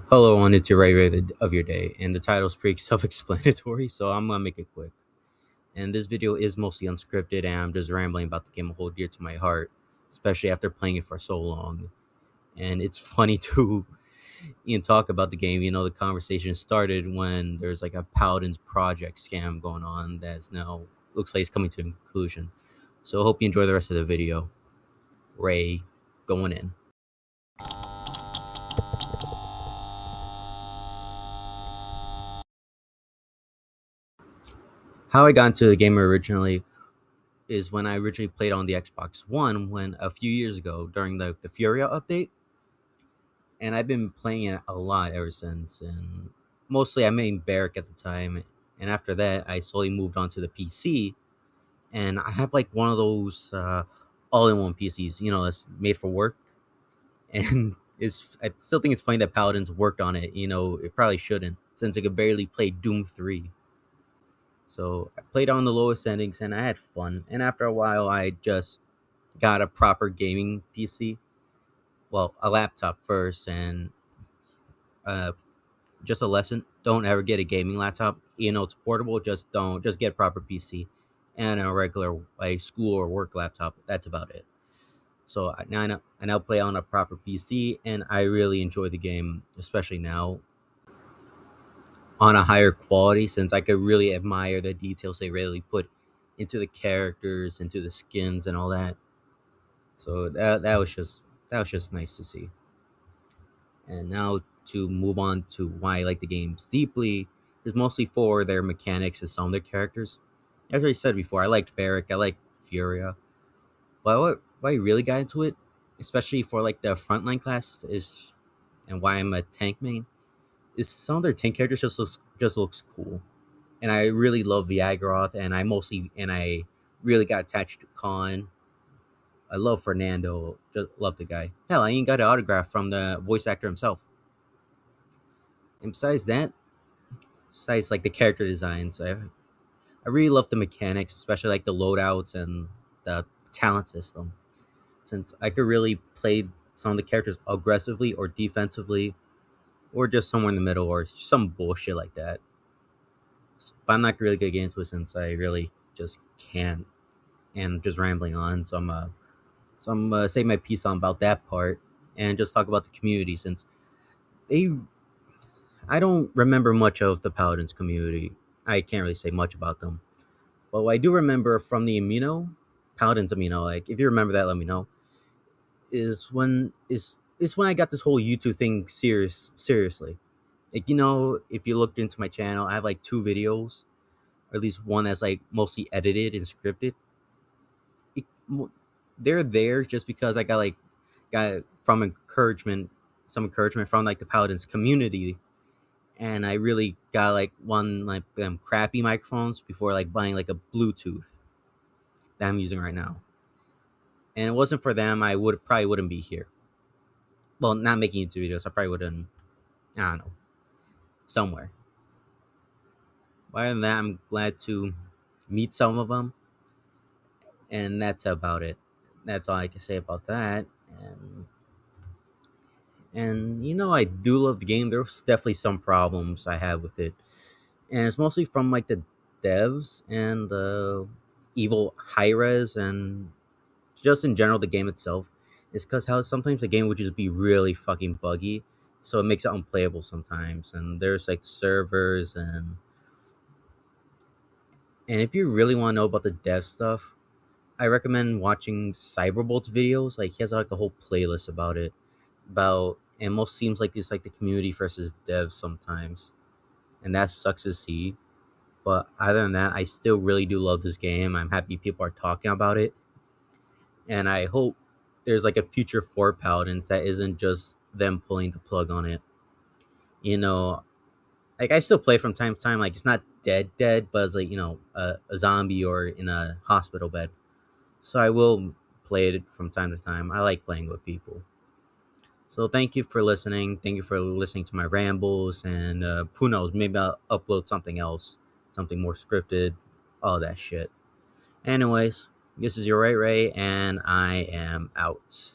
Hello, and it's your right of your day, and the title's pretty self-explanatory, so I'm gonna make it quick. And this video is mostly unscripted, and I'm just rambling about the game a whole dear to my heart, especially after playing it for so long. And it's funny to even talk about the game. The conversation started when there's like a Paladins project scam going on that's now looks like it's coming to a conclusion. So I hope you enjoy the rest of the video. Ray, going in. How I got into the game originally is when I originally played on the Xbox One when a few years ago during the Furia update, and I've been playing it a lot ever since. And mostly I made Barrack at the time, and after that I slowly moved on to the PC, and I have like one of those all-in-one PCs, that's made for work, and I still think it's funny that Paladins worked on it. It probably shouldn't since it could barely play Doom 3. So I played on the lowest settings and I had fun. And after a while, I just got a proper gaming PC. Well, a laptop first, and uh, just a lesson: don't ever get a gaming laptop. It's portable. Just get a proper PC and a regular like school or work laptop. That's about it. So I now play on a proper PC, and I really enjoy the game, especially now on a higher quality, since I could really admire the details they really put into the characters, into the skins, and all that. So that was just nice to see. And now to move on to why I like the games deeply is mostly for their mechanics and some of their characters. As I said before, I liked Barrack, I liked Furia. But why I really got into it, especially for like the frontline class, is and why I'm a tank main, is some of their tank characters just looks cool. And I really love Viagroth, and I really got attached to Khan. I love Fernando. Just love the guy. Hell, I even got an autograph from the voice actor himself. And besides like the character designs, I really love the mechanics, especially like the loadouts and the talent system. Since I could really play some of the characters aggressively or defensively, or just somewhere in the middle, or some bullshit like that. But I'm not really gonna get into it since I really just can't, and I'm just rambling on. So I'm say my piece on about that part and just talk about the community since they I don't remember much of the Paladins community. I can't really say much about them. But what I do remember from the Amino, Paladins Amino, like if you remember that, let me know. Is when I got this whole YouTube thing seriously. Like if you looked into my channel, I have like two videos, or at least one that's like mostly edited and scripted. It, mo- they're there just because I got from encouragement, some encouragement from like the Paladins community, and I really got like one like them crappy microphones before like buying like a Bluetooth that I'm using right now. And it wasn't for them, I would probably wouldn't be here. Well, not making YouTube videos, I probably wouldn't. I don't know, somewhere. But other than that, I'm glad to meet some of them, and that's about it. That's all I can say about that. And I do love the game. There's definitely some problems I have with it, and it's mostly from like the devs and the evil high res, and just in general the game itself. It's because how sometimes the game would just be really fucking buggy, so it makes it unplayable sometimes. And there's like servers, and if you really want to know about the dev stuff, I recommend watching Cyberbolt's videos. Like he has like a whole playlist about it, about and most seems like it's like the community versus devs sometimes, and that sucks to see. But other than that, I still really do love this game. I'm happy people are talking about it, and I hope there's like a future for Paladins that isn't just them pulling the plug on it. You know, like I still play from time to time. Like it's not dead, but it's like a zombie or in a hospital bed. So I will play it from time to time. I like playing with people. So thank you for listening. Thank you for listening to my rambles. And who knows, maybe I'll upload something else, something more scripted, all that shit. Anyways, this is your Ray Ray, and I am out.